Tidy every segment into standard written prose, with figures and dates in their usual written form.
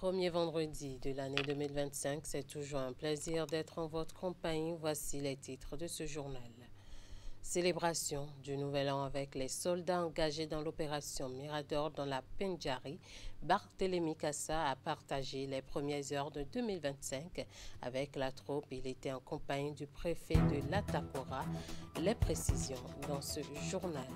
Premier vendredi de l'année 2025, c'est toujours un plaisir d'être en votre compagnie. Voici les titres de ce journal. Célébration du Nouvel An avec les soldats engagés dans l'opération Mirador dans la Pendjari. Barthélémy Kassa a partagé les premières heures de 2025 avec la troupe. Il était en compagnie du préfet de l'Atakora. Les précisions dans ce journal.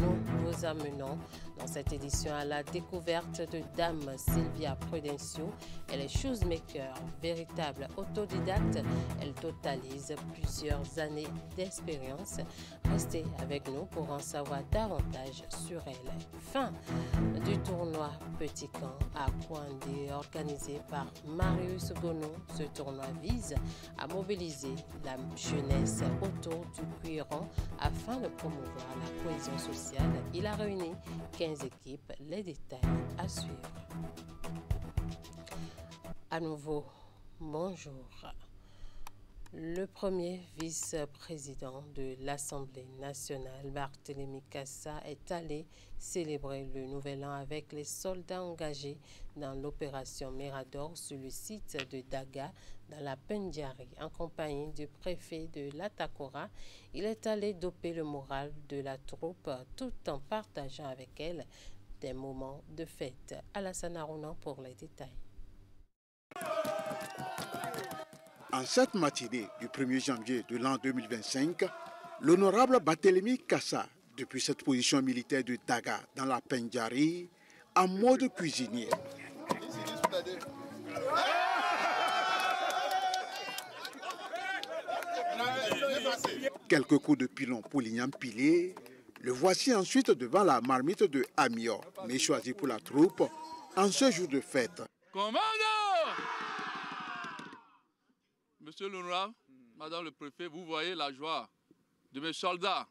Nous vous amenons dans cette édition à la découverte de Dame Sylvia Prudencio. Elle est shoesmaker, véritable autodidacte. Elle totalise plusieurs années d'expérience. Restez avec nous pour en savoir davantage sur elle. Fin du tournoi Petit Camp à Kouandé organisé par Marius Gono. Ce tournoi vise à mobiliser la jeunesse autour du cuiron afin de promouvoir la cohésion sociale. Il a réuni 15 équipes. Les détails à suivre. À nouveau, bonjour. Le premier vice-président de l'Assemblée nationale, Barthélémy Kassa, est allé célébrer le Nouvel An avec les soldats engagés dans l'opération Mirador sur le site de Daga, dans la Pendjari. En compagnie du préfet de l'Atakora, il est allé doper le moral de la troupe tout en partageant avec elle des moments de fête. Alassane Arounan pour les détails. En cette matinée du 1er janvier de l'an 2025, l'honorable Barthélémy Kassa, depuis cette position militaire de Daga dans la Pendjari, en mode cuisinier. Quelques coups de pilon pour l'igname pilé, le voici ensuite devant la marmite de Amior, mais choisi pour la troupe en ce jour de fête. Commandant! Monsieur l'honorable, Madame le préfet, vous voyez la joie de mes soldats,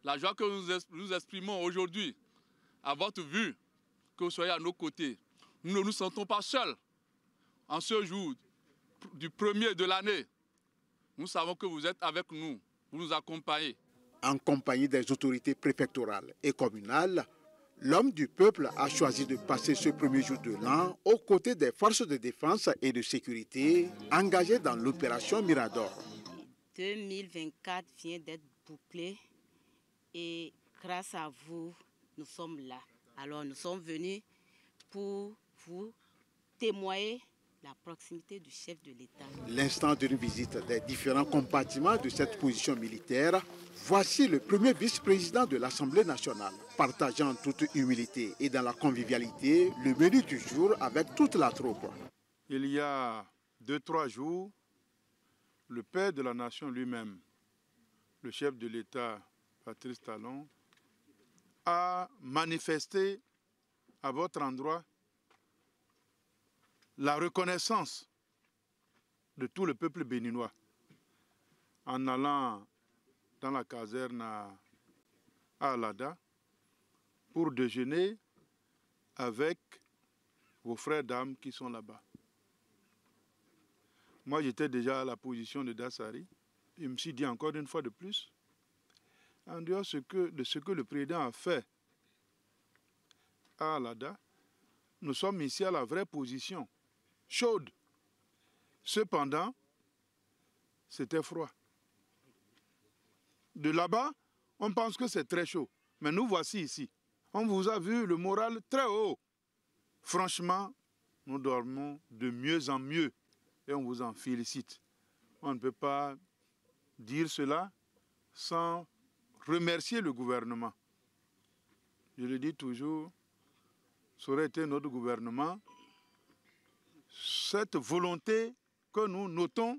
la joie que nous exprimons aujourd'hui à votre vue, que vous soyez à nos côtés. Nous ne nous sentons pas seuls en ce jour du premier de l'année. Nous savons que vous êtes avec nous, vous nous accompagnez. En compagnie des autorités préfectorales et communales, l'homme du peuple a choisi de passer ce premier jour de l'an aux côtés des forces de défense et de sécurité engagées dans l'opération Mirador. 2024 vient d'être bouclé et grâce à vous, nous sommes là. Alors nous sommes venus pour vous témoigner la proximité du chef de l'État. L'instant d'une visite des différents compartiments de cette position militaire, voici le premier vice-président de l'Assemblée nationale, partageant en toute humilité et dans la convivialité le menu du jour avec toute la troupe. Il y a 2-3 jours, le père de la nation lui-même, le chef de l'État, Patrice Talon, a manifesté à votre endroit la reconnaissance de tout le peuple béninois en allant dans la caserne à Alada pour déjeuner avec vos frères d'armes qui sont là-bas. Moi, j'étais déjà à la position de Dassari. Je me suis dit encore une fois de plus, en dehors de ce que le président a fait à Alada, nous sommes ici à la vraie position, chaude. Cependant, c'était froid. De là-bas, on pense que c'est très chaud. Mais nous voici ici. On vous a vu le moral très haut. Franchement, nous dormons de mieux en mieux et on vous en félicite. On ne peut pas dire cela sans remercier le gouvernement. Je le dis toujours, ça aurait été notre gouvernement. Cette volonté que nous notons,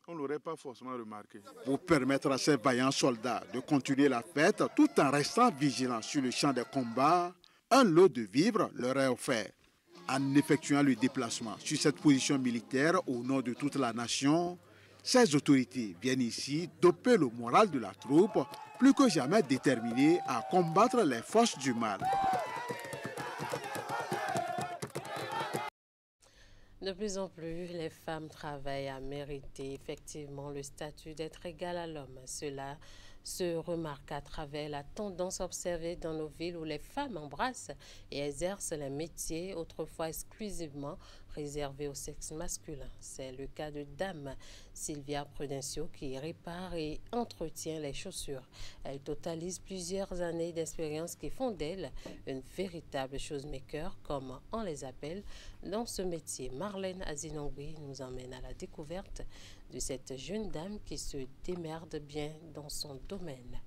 on ne l'aurait pas forcément remarqué. Pour permettre à ces vaillants soldats de continuer la fête tout en restant vigilants sur le champ des combats, un lot de vivres leur est offert. En effectuant le déplacement sur cette position militaire au nom de toute la nation, ces autorités viennent ici doper le moral de la troupe, plus que jamais déterminée à combattre les forces du mal. De plus en plus, les femmes travaillent à mériter effectivement le statut d'être égales à l'homme. Cela se remarque à travers la tendance observée dans nos villes où les femmes embrassent et exercent les métiers autrefois exclusivement réservés au sexe masculin. C'est le cas de Dame Sylvia Prudencio qui répare et entretient les chaussures. Elle totalise plusieurs années d'expérience qui font d'elle une véritable chosemaker, comme on les appelle dans ce métier. Marlène Azinongui nous emmène à la découverte de cette jeune dame qui se démerde bien dans son domaine.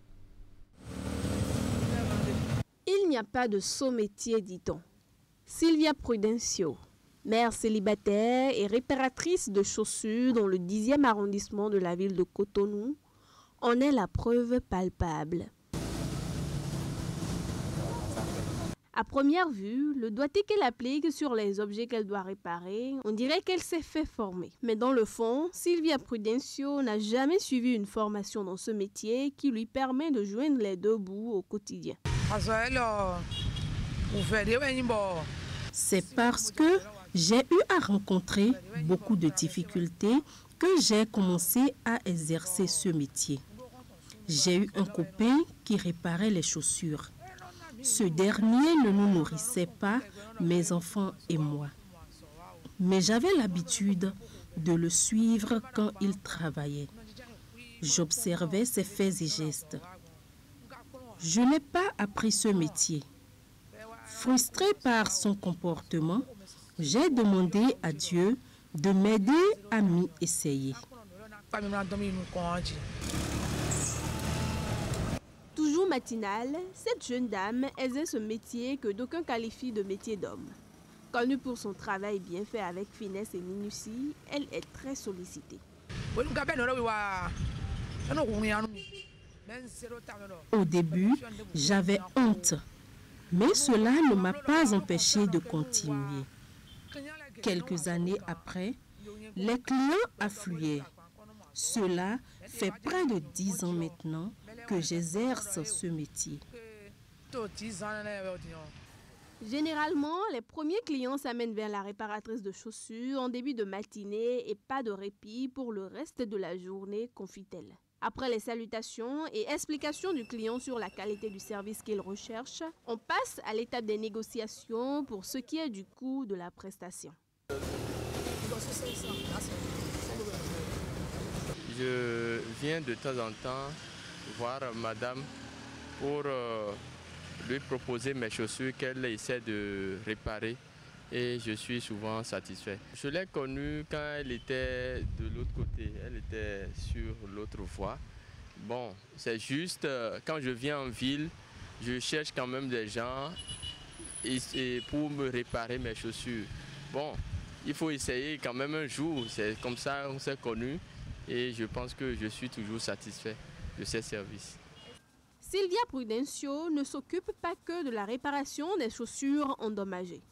Il n'y a pas de sot métier, dit-on. Sylvia Prudencio, mère célibataire et réparatrice de chaussures dans le 10e arrondissement de la ville de Cotonou, en est la preuve palpable. À première vue, le doigté qu'elle applique sur les objets qu'elle doit réparer, on dirait qu'elle s'est fait former. Mais dans le fond, Sylvia Prudencio n'a jamais suivi une formation dans ce métier qui lui permet de joindre les deux bouts au quotidien. C'est parce que j'ai eu à rencontrer beaucoup de difficultés que j'ai commencé à exercer ce métier. J'ai eu un copain qui réparait les chaussures. Ce dernier ne nous nourrissait pas, mes enfants et moi. Mais j'avais l'habitude de le suivre quand il travaillait. J'observais ses faits et gestes. Je n'ai pas appris ce métier. Frustrée par son comportement, j'ai demandé à Dieu de m'aider à m'y essayer. Toujours matinale, cette jeune dame exerce ce métier que d'aucuns qualifient de métier d'homme. Connue pour son travail bien fait avec finesse et minutie, elle est très sollicitée. Au début, j'avais honte, mais cela ne m'a pas empêché de continuer. Quelques années après, les clients affluaient. Cela fait près de 10 ans maintenant que j'exerce ce métier. Généralement, les premiers clients s'amènent vers la réparatrice de chaussures en début de matinée et pas de répit pour le reste de la journée, confie-t-elle. Après les salutations et explications du client sur la qualité du service qu'il recherche, on passe à l'étape des négociations pour ce qui est du coût de la prestation. Je viens de temps en temps voir madame pour lui proposer mes chaussures qu'elle essaie de réparer et je suis souvent satisfait. Je l'ai connue quand elle était de l'autre côté, elle était sur l'autre voie. Bon, c'est juste quand je viens en ville, je cherche quand même des gens et pour me réparer mes chaussures. Bon, il faut essayer quand même un jour, c'est comme ça qu'on s'est connus et je pense que je suis toujours satisfait de ces services. Sylvia Prudencio ne s'occupe pas que de la réparation des chaussures endommagées.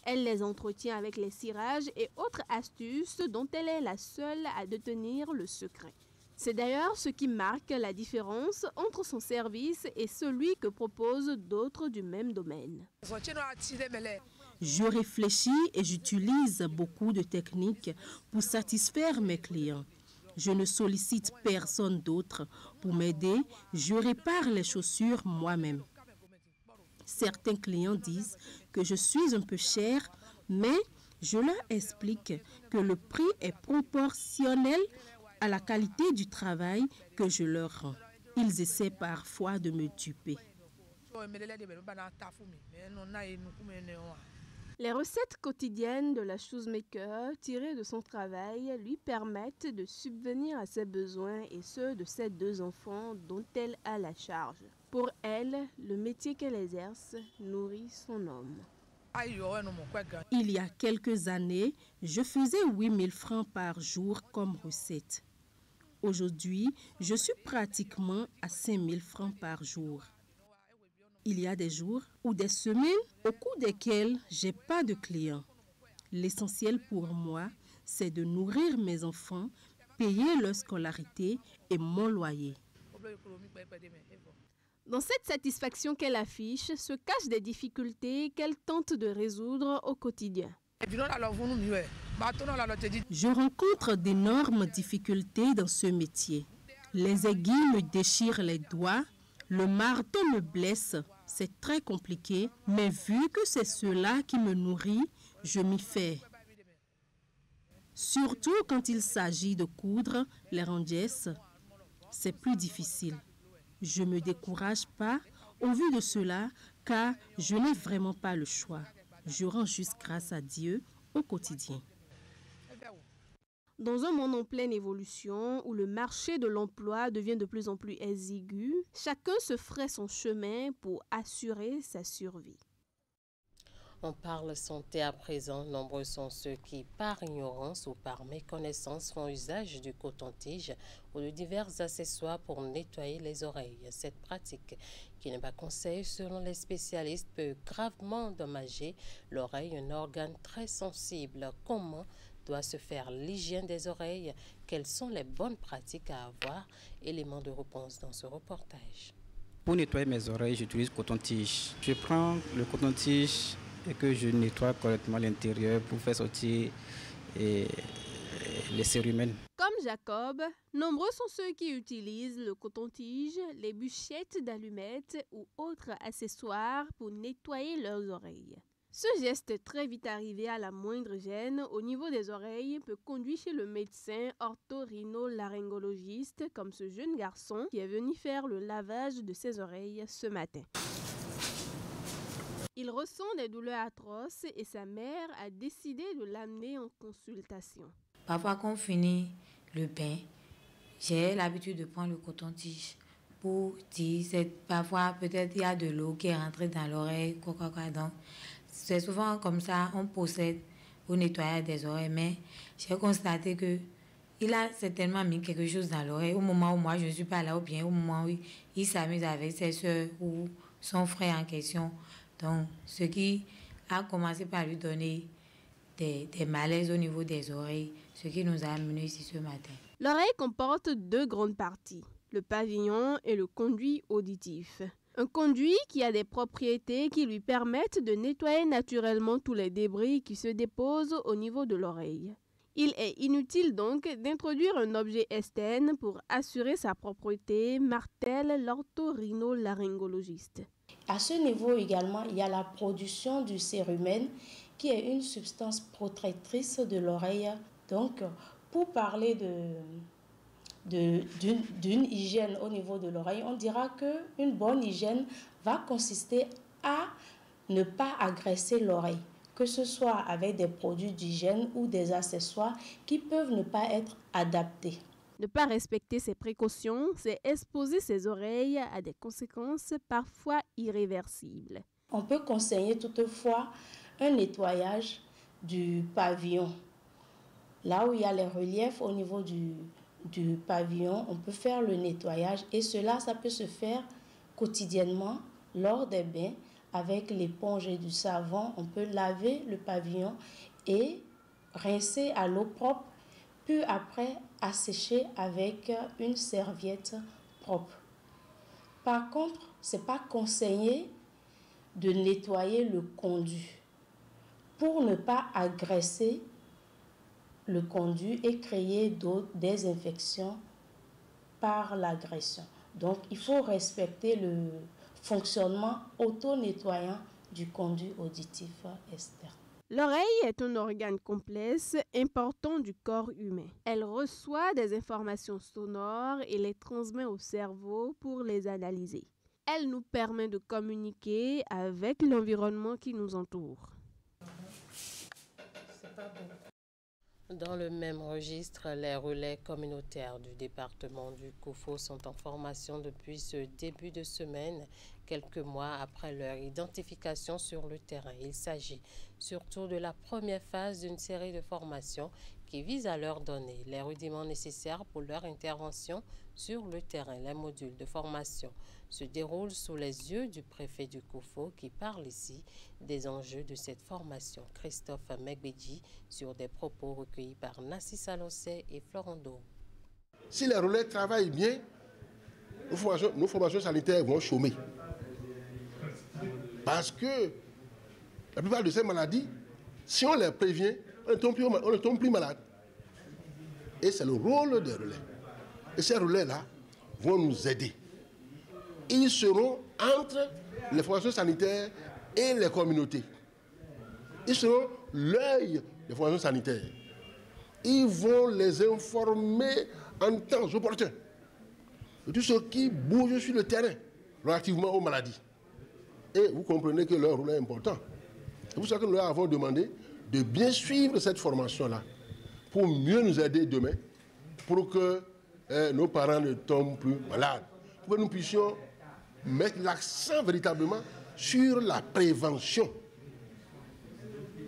Elle les entretient avec les cirages et autres astuces dont elle est la seule à détenir le secret. C'est d'ailleurs ce qui marque la différence entre son service et celui que proposent d'autres du même domaine. Je réfléchis et j'utilise beaucoup de techniques pour satisfaire mes clients. Je ne sollicite personne d'autre pour m'aider, je répare les chaussures moi-même. Certains clients disent que je suis un peu chère, mais je leur explique que le prix est proportionnel à la qualité du travail que je leur rends. Ils essaient parfois de me duper. Les recettes quotidiennes de la chosemaker tirées de son travail lui permettent de subvenir à ses besoins et ceux de ses 2 enfants dont elle a la charge. Pour elle, le métier qu'elle exerce nourrit son homme. Il y a quelques années, je faisais 8 000 francs par jour comme recette. Aujourd'hui, je suis pratiquement à 5 000 francs par jour. Il y a des jours ou des semaines au cours desquelles je n'ai pas de clients. L'essentiel pour moi, c'est de nourrir mes enfants, payer leur scolarité et mon loyer. Dans cette satisfaction qu'elle affiche se cachent des difficultés qu'elle tente de résoudre au quotidien. Je rencontre d'énormes difficultés dans ce métier. Les aiguilles me déchirent les doigts, le marteau me blesse. C'est très compliqué, mais vu que c'est cela qui me nourrit, je m'y fais. Surtout quand il s'agit de coudre les rondiès, c'est plus difficile. Je ne me décourage pas au vu de cela, car je n'ai vraiment pas le choix. Je rends juste grâce à Dieu au quotidien. Dans un monde en pleine évolution, où le marché de l'emploi devient de plus en plus exigu, chacun se ferait son chemin pour assurer sa survie. On parle santé à présent. Nombreux sont ceux qui, par ignorance ou par méconnaissance, font usage du coton-tige ou de divers accessoires pour nettoyer les oreilles. Cette pratique, qui n'est pas conseillée selon les spécialistes, peut gravement endommager l'oreille, un organe très sensible. Comment doit se faire l'hygiène des oreilles? Quelles sont les bonnes pratiques à avoir? Éléments de réponse dans ce reportage. Pour nettoyer mes oreilles, j'utilise coton-tige. Je prends le coton-tige et que je nettoie correctement l'intérieur pour faire sortir les cérumen. Comme Jacob, nombreux sont ceux qui utilisent le coton-tige, les bûchettes d'allumettes ou autres accessoires pour nettoyer leurs oreilles. Ce geste, très vite arrivé à la moindre gêne au niveau des oreilles, peut conduire chez le médecin ortho-rhino-laryngologiste, comme ce jeune garçon qui est venu faire le lavage de ses oreilles ce matin. Il ressent des douleurs atroces et sa mère a décidé de l'amener en consultation. Parfois, quand on finit le bain, j'ai l'habitude de prendre le coton-tige pour dire, parfois peut-être il y a de l'eau qui est rentrée dans l'oreille, donc c'est souvent comme ça, on procède au nettoyage des oreilles, mais j'ai constaté que il a certainement mis quelque chose dans l'oreille au moment où moi je ne suis pas là, ou bien au moment où il s'amuse avec ses soeurs ou son frère en question. Donc, ce qui a commencé par lui donner des malaises au niveau des oreilles, ce qui nous a amenés ici ce matin. L'oreille comporte deux grandes parties, le pavillon et le conduit auditif. Un conduit qui a des propriétés qui lui permettent de nettoyer naturellement tous les débris qui se déposent au niveau de l'oreille. Il est inutile donc d'introduire un objet externe pour assurer sa propreté, martèle l'ortho-rhino-laryngologiste. À ce niveau également, il y a la production du cérumen qui est une substance protectrice de l'oreille. Donc, pour parler d'une hygiène au niveau de l'oreille, on dira qu'une bonne hygiène va consister à ne pas agresser l'oreille, que ce soit avec des produits d'hygiène ou des accessoires qui peuvent ne pas être adaptés. Ne pas respecter ces précautions, c'est exposer ses oreilles à des conséquences parfois irréversibles. On peut conseiller toutefois un nettoyage du pavillon. Là où il y a les reliefs au niveau du pavillon, on peut faire le nettoyage et cela, ça peut se faire quotidiennement lors des bains avec l'éponge et du savon. On peut laver le pavillon et rincer à l'eau propre, puis après assécher avec une serviette propre. Par contre, ce n'est pas conseillé de nettoyer le conduit pour ne pas agresser le conduit et créer des infections par l'agression. Donc, il faut respecter le fonctionnement auto-nettoyant du conduit auditif externe. L'oreille est un organe complexe important du corps humain. Elle reçoit des informations sonores et les transmet au cerveau pour les analyser. Elle nous permet de communiquer avec l'environnement qui nous entoure. Dans le même registre, les relais communautaires du département du Koufo sont en formation depuis ce début de semaine, quelques mois après leur identification sur le terrain. Il s'agit surtout de la première phase d'une série de formations qui vise à leur donner les rudiments nécessaires pour leur intervention sur le terrain. Les modules de formation se déroulent sous les yeux du préfet du Koufo qui parle ici des enjeux de cette formation. Christophe Megbedji sur des propos recueillis par Nassi Salossé et Florando. Si les relais travaillent bien, nos formations sanitaires vont chômer. Parce que la plupart de ces maladies, si on les prévient, on ne tombe plus malade. Et c'est le rôle des relais. Et ces relais-là vont nous aider. Ils seront entre les formations sanitaires et les communautés. Ils seront l'œil des formations sanitaires. Ils vont les informer en temps opportun de tout ce qui bouge sur le terrain relativement aux maladies. Et vous comprenez que leur rôle est important. C'est pour ça que nous leur avons demandé de bien suivre cette formation-là pour mieux nous aider demain, pour que nos parents ne tombent plus malades, pour que nous puissions mettre l'accent véritablement sur la prévention.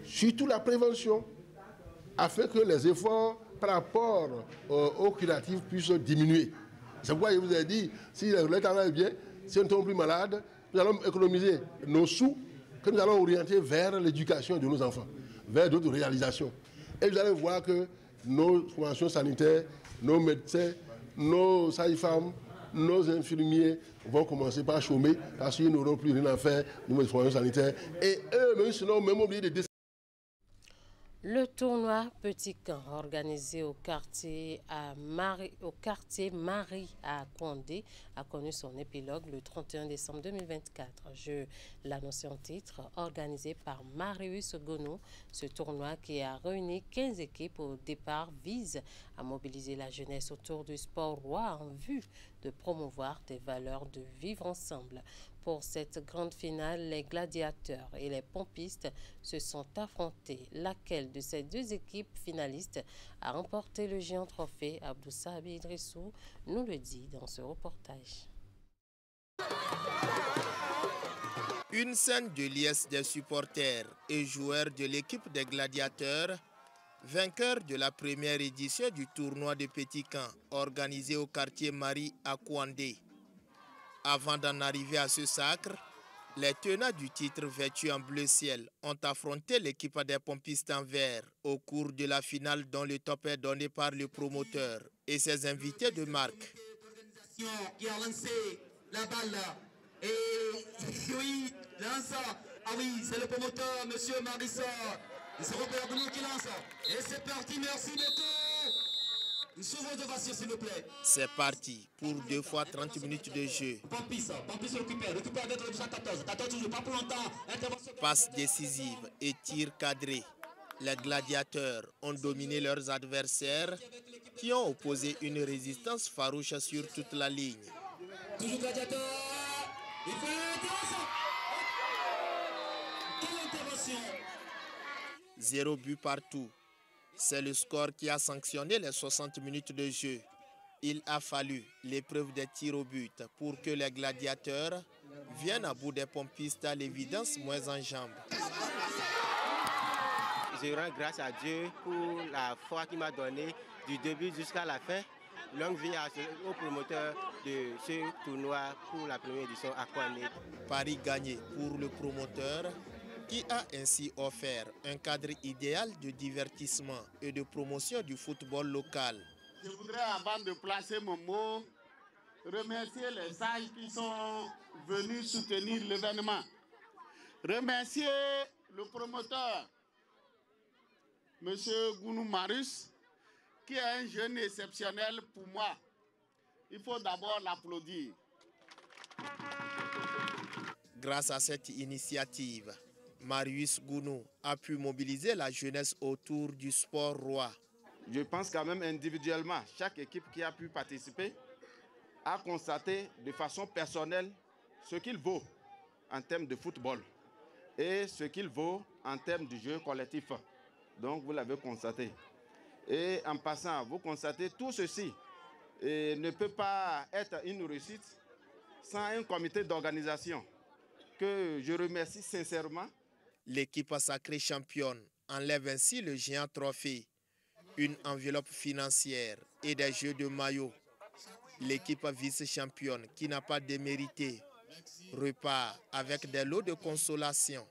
Surtout la prévention, afin que les efforts par rapport aux curatifs puissent diminuer. C'est pourquoi je vous ai dit, si le travail est bien, si on ne tombe plus malade, nous allons économiser nos sous que nous allons orienter vers l'éducation de nos enfants, vers d'autres réalisations. Et vous allez voir que nos formations sanitaires, nos médecins, nos sages-femmes, nos infirmiers vont commencer par chômer parce qu'ils n'auront plus rien à faire de nos formations sanitaires. Et eux-mêmes seront même obligés de descendre. Le tournoi Petit Camp, organisé au quartier Marie à Kouandé, a connu son épilogue le 31 décembre 2024. Je l'annonce en titre, organisé par Marius Gono. Ce tournoi qui a réuni 15 équipes au départ vise à mobiliser la jeunesse autour du sport roi en vue de promouvoir des valeurs de vivre ensemble. Pour cette grande finale, les gladiateurs et les pompistes se sont affrontés. Laquelle de ces deux équipes finalistes a remporté le géant trophée? Abdou Sahabi Idrissou nous le dit dans ce reportage. Une scène de liesse des supporters et joueurs de l'équipe des gladiateurs, vainqueurs de la première édition du tournoi de Petit Camp organisé au quartier Marie à Kouandé. Avant d'en arriver à ce sacre, les tenants du titre vêtus en bleu ciel ont affronté l'équipe des pompistes en vert au cours de la finale dont le top est donné par le promoteur et ses invités de marque. Qui a lancé la balle et oui, c'est le promoteur, monsieur Marissa. C'est Robert Goulou qui lance. Et c'est parti, merci beaucoup. Une souveraine ovation, s'il vous plaît. C'est parti pour 2 fois 30 minutes de jeu. Pompis récupère avec le 14. 14 toujours, pas pour longtemps. Passe décisive et tir cadré. Les gladiateurs ont dominé leurs adversaires qui ont opposé une résistance farouche sur toute la ligne. Toujours gladiateur. Il faut l'intervention. Quelle intervention? 0 but partout. C'est le score qui a sanctionné les 60 minutes de jeu. Il a fallu l'épreuve des tirs au but pour que les gladiateurs viennent à bout des pompistes à l'évidence moins en jambes. Je rends grâce à Dieu pour la foi qu'il m'a donnée du début jusqu'à la fin. Longue vie au promoteur de ce tournoi pour la première édition à Kouandé. Paris gagné pour le promoteur qui a ainsi offert un cadre idéal de divertissement et de promotion du football local. Je voudrais, avant de placer mon mot, remercier les sages qui sont venus soutenir l'événement. Remercier le promoteur, M. Gounou Marius, qui est un jeune exceptionnel pour moi. Il faut d'abord l'applaudir. Grâce à cette initiative, Marius Gounou a pu mobiliser la jeunesse autour du sport roi. Je pense quand même individuellement, chaque équipe qui a pu participer a constaté de façon personnelle ce qu'il vaut en termes de football et ce qu'il vaut en termes de jeu collectif. Donc vous l'avez constaté. Et en passant, vous constatez tout ceci et ne peut pas être une réussite sans un comité d'organisation que je remercie sincèrement. L'équipe sacrée championne enlève ainsi le géant trophée, une enveloppe financière et des jeux de maillot. L'équipe vice-championne qui n'a pas démérité repart avec des lots de consolation.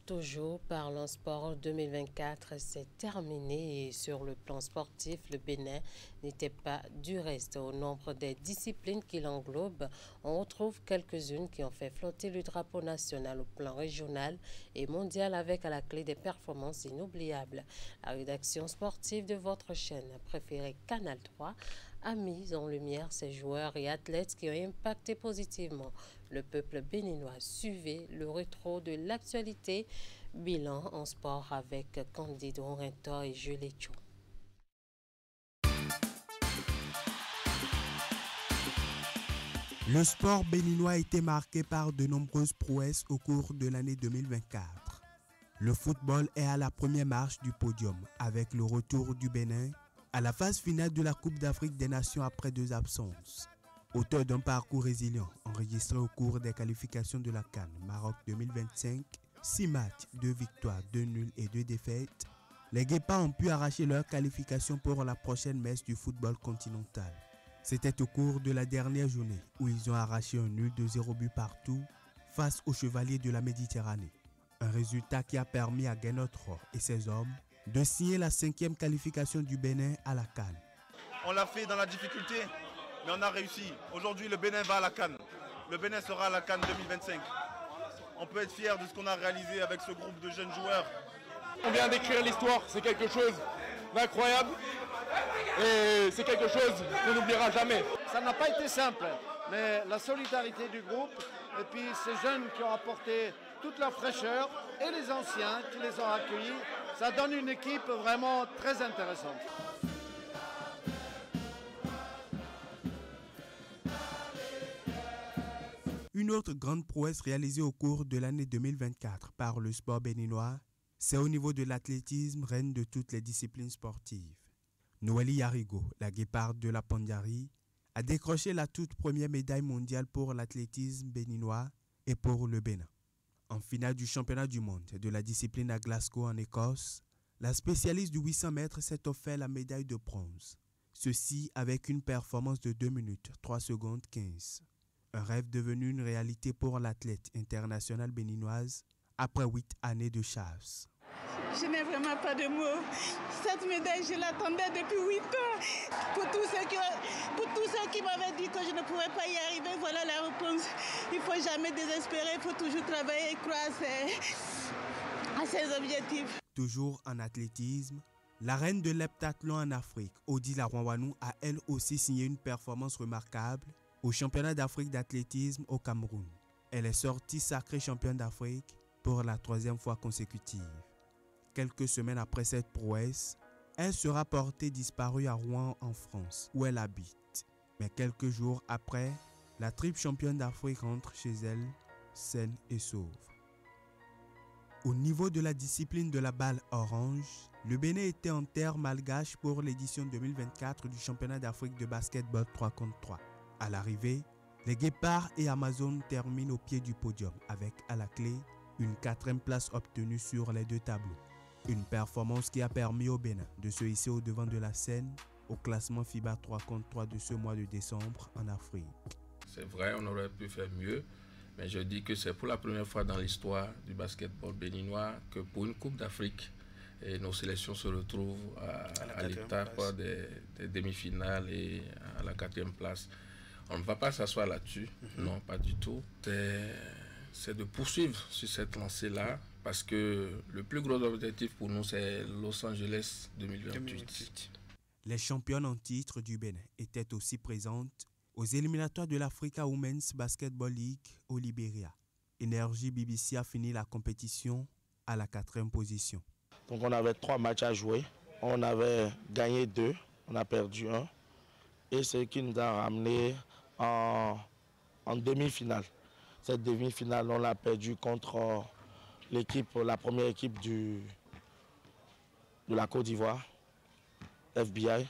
Toujours Parlons Sport 2024, c'est terminé et sur le plan sportif, le Bénin n'était pas du reste. Au nombre des disciplines qui l'englobent, on retrouve quelques-unes qui ont fait flotter le drapeau national au plan régional et mondial avec à la clé des performances inoubliables. La rédaction sportive de votre chaîne préférée Canal 3 a mis en lumière ces joueurs et athlètes qui ont impacté positivement le peuple béninois. Suivez le rétro de l'actualité, bilan en sport avec Candido Rinto et Julie Chou. Le sport béninois a été marqué par de nombreuses prouesses au cours de l'année 2024. Le football est à la première marche du podium avec le retour du Bénin à la phase finale de la Coupe d'Afrique des Nations après 2 absences. Auteur d'un parcours résilient enregistré au cours des qualifications de la CAN Maroc 2025, 6 matchs, 2 victoires, 2 nuls et 2 défaites, les Guépards ont pu arracher leur qualification pour la prochaine messe du football continental. C'était au cours de la dernière journée où ils ont arraché un nul de 0 but partout face aux Chevaliers de la Méditerranée. Un résultat qui a permis à Guénotre et ses hommes de signer la 5e qualification du Bénin à la CAN. On l'a fait dans la difficulté, mais on a réussi. Aujourd'hui, le Bénin va à la CAN. Le Bénin sera à la CAN 2025. On peut être fier de ce qu'on a réalisé avec ce groupe de jeunes joueurs. On vient d'écrire l'histoire, c'est quelque chose d'incroyable. Et c'est quelque chose qu'on n'oubliera jamais. Ça n'a pas été simple, mais la solidarité du groupe et puis ces jeunes qui ont apporté toute la fraîcheur et les anciens qui les ont accueillis, ça donne une équipe vraiment très intéressante. Une autre grande prouesse réalisée au cours de l'année 2024 par le sport béninois, c'est au niveau de l'athlétisme, reine de toutes les disciplines sportives. Noélie Yarigo, la guéparde de la Pandjari, a décroché la toute première médaille mondiale pour l'athlétisme béninois et pour le Bénin. En finale du championnat du monde de la discipline à Glasgow en Écosse, la spécialiste du 800 mètres s'est offert la médaille de bronze. Ceci avec une performance de 2 minutes, 3 secondes 15. Un rêve devenu une réalité pour l'athlète internationale béninoise après 8 années de chasse. Je n'ai vraiment pas de mots. Cette médaille, je l'attendais depuis 8 ans. Pour tous ceux qui m'avaient dit que je ne pouvais pas y arriver, voilà la réponse. Il ne faut jamais désespérer, il faut toujours travailler et croire à ses objectifs. Toujours en athlétisme, la reine de l'heptathlon en Afrique, Odile Arwanwanou, a elle aussi signé une performance remarquable au championnat d'Afrique d'athlétisme au Cameroun. Elle est sortie sacrée championne d'Afrique pour la 3e fois consécutive. Quelques semaines après cette prouesse, elle sera portée disparue à Rouen en France, où elle habite. Mais quelques jours après, la triple championne d'Afrique rentre chez elle, saine et sauve. Au niveau de la discipline de la balle orange, le Bénin était en terre malgache pour l'édition 2024 du championnat d'Afrique de basketball 3 contre 3. À l'arrivée, les Guépards et Amazon terminent au pied du podium avec à la clé une 4e place obtenue sur les 2 tableaux. Une performance qui a permis au Bénin de se hisser au devant de la scène au classement FIBA 3 contre 3 de ce mois de décembre en Afrique. C'est vrai, on aurait pu faire mieux, mais je dis que c'est pour la première fois dans l'histoire du basketball béninois que pour une Coupe d'Afrique, nos sélections se retrouvent à l'étape des demi-finales et à la 4e place. On ne va pas s'asseoir là-dessus, non, pas du tout. C'est de poursuivre sur cette lancée-là, parce que le plus gros objectif pour nous, c'est Los Angeles 2028. Les championnes en titre du Bénin étaient aussi présentes aux éliminatoires de l'Africa Women's Basketball League au Libéria. Énergie BBC a fini la compétition à la 4e position. Donc on avait 3 matchs à jouer. On avait gagné 2, on a perdu 1. Et ce qui nous a ramené en demi-finale. Cette demi-finale, on l'a perdu contre la première équipe de la Côte d'Ivoire, FBI.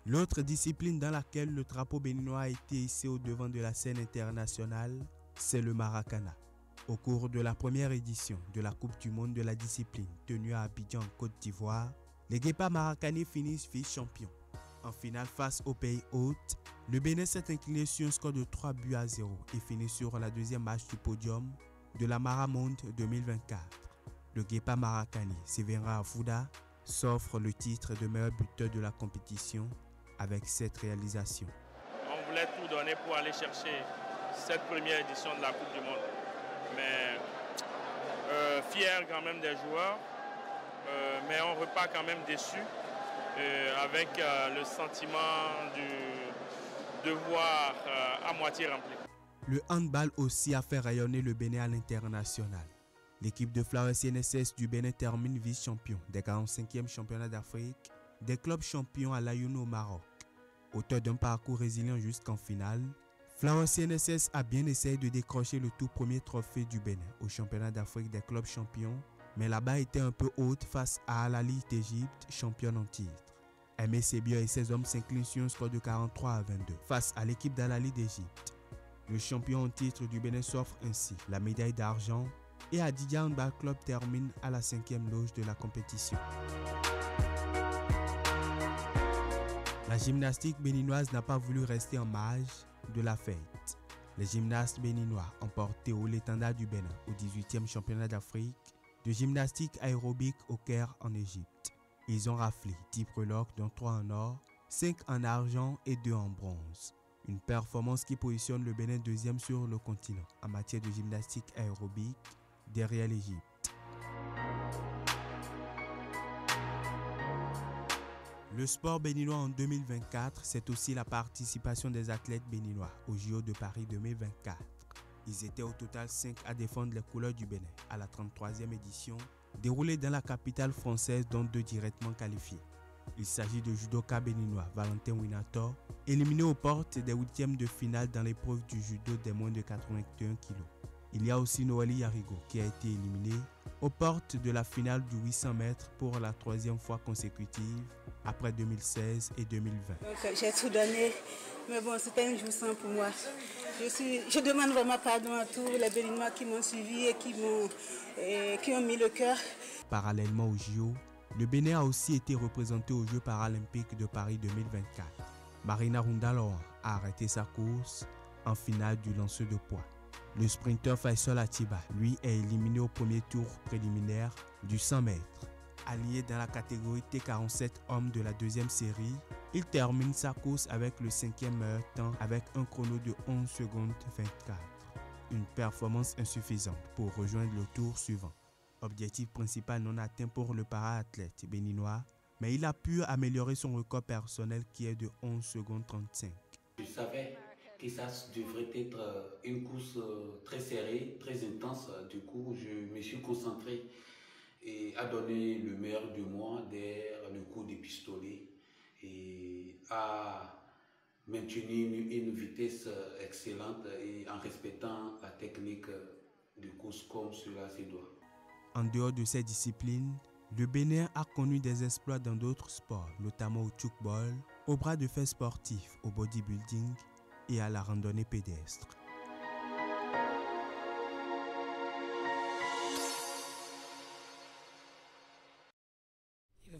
L'autre discipline dans laquelle le drapeau béninois a été hissé au devant de la scène internationale, c'est le Maracana. Au cours de la première édition de la Coupe du monde de la discipline tenue à Abidjan, Côte d'Ivoire, les Guépards maracanais finissent vice-champions. En finale face au pays hôte, le Bénin s'est incliné sur un score de 3-0 et finit sur la 2e marche du podium de la Maramonde 2024. Le Guépard maracanais, Séverin Afouda, s'offre le titre de meilleur buteur de la compétition avec cette réalisation. On voulait tout donner pour aller chercher cette première édition de la Coupe du Monde. Mais fier quand même des joueurs, mais on repart quand même déçu. avec le sentiment du devoir à moitié rempli. Le handball aussi a fait rayonner le Bénin à l'international. L'équipe de Flowers CNSS du Bénin termine vice-champion des 45e championnats d'Afrique, des clubs champions à l'Ayoune au Maroc. Auteur d'un parcours résilient jusqu'en finale, Flowers CNSS a bien essayé de décrocher le tout premier trophée du Bénin au championnat d'Afrique des clubs champions, mais la barre était un peu haute face à Al-Ahly d'Égypte, championne en titre. Aimé Sébior et ses hommes s'inclinent sur un score de 43-22 face à l'équipe d'Al-Ahly d'Égypte. Le champion en titre du Bénin s'offre ainsi la médaille d'argent et Adidja Handball Club termine à la 5e loge de la compétition. La gymnastique béninoise n'a pas voulu rester en marge de la fête. Les gymnastes béninois ont porté haut l'étendard du Bénin au 18e championnat d'Afrique de gymnastique aérobique au Caire en Égypte. Ils ont raflé 10 breloques dont 3 en or, 5 en argent et 2 en bronze. Une performance qui positionne le Bénin deuxième sur le continent en matière de gymnastique aérobique derrière l'Égypte. Le sport béninois en 2024, c'est aussi la participation des athlètes béninois au JO de Paris 2024. Ils étaient au total 5 à défendre les couleurs du Bénin à la 33e édition, déroulée dans la capitale française dont 2 directement qualifiés. Il s'agit de judoka béninois Valentin Winator, éliminé aux portes des 8e de finale dans l'épreuve du judo des moins de 81 kg. Il y a aussi Noélie Yarigo qui a été éliminé aux portes de la finale du 800 mètres pour la 3e fois consécutive après 2016 et 2020. J'ai tout donné, mais bon, c'était un jour sans pour moi. Je demande vraiment pardon à tous les Béninois qui m'ont suivi et qui ont mis le cœur. Parallèlement aux JO, le Bénin a aussi été représenté aux Jeux paralympiques de Paris 2024. Marina Rundaloan a arrêté sa course en finale du lancer de poids. Le sprinter Faisal Atiba, lui, est éliminé au premier tour préliminaire du 100 mètres. Aligné dans la catégorie T47 hommes de la 2e série, il termine sa course avec le 5e meilleur temps avec un chrono de 11 secondes 24. Une performance insuffisante pour rejoindre le tour suivant. Objectif principal non atteint pour le para-athlète béninois, mais il a pu améliorer son record personnel qui est de 11 secondes 35. Je savais que ça devrait être une course très serrée, très intense. Du coup, je me suis concentré et à donner le meilleur de moi derrière le coup des pistolets et à maintenir une vitesse excellente et en respectant la technique de course comme cela se doit. En dehors de ces disciplines, le Bénin a connu des exploits dans d'autres sports, notamment au tchoukball, au bras de fer sportif, au bodybuilding et à la randonnée pédestre.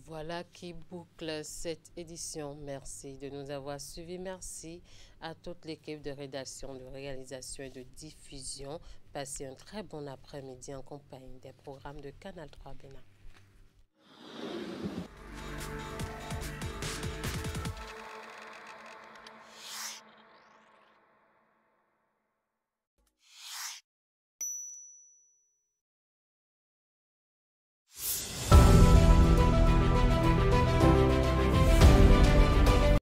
Voilà qui boucle cette édition. Merci de nous avoir suivis. Merci à toute l'équipe de rédaction, de réalisation et de diffusion. Passez un très bon après-midi en compagnie des programmes de Canal 3 Bénin.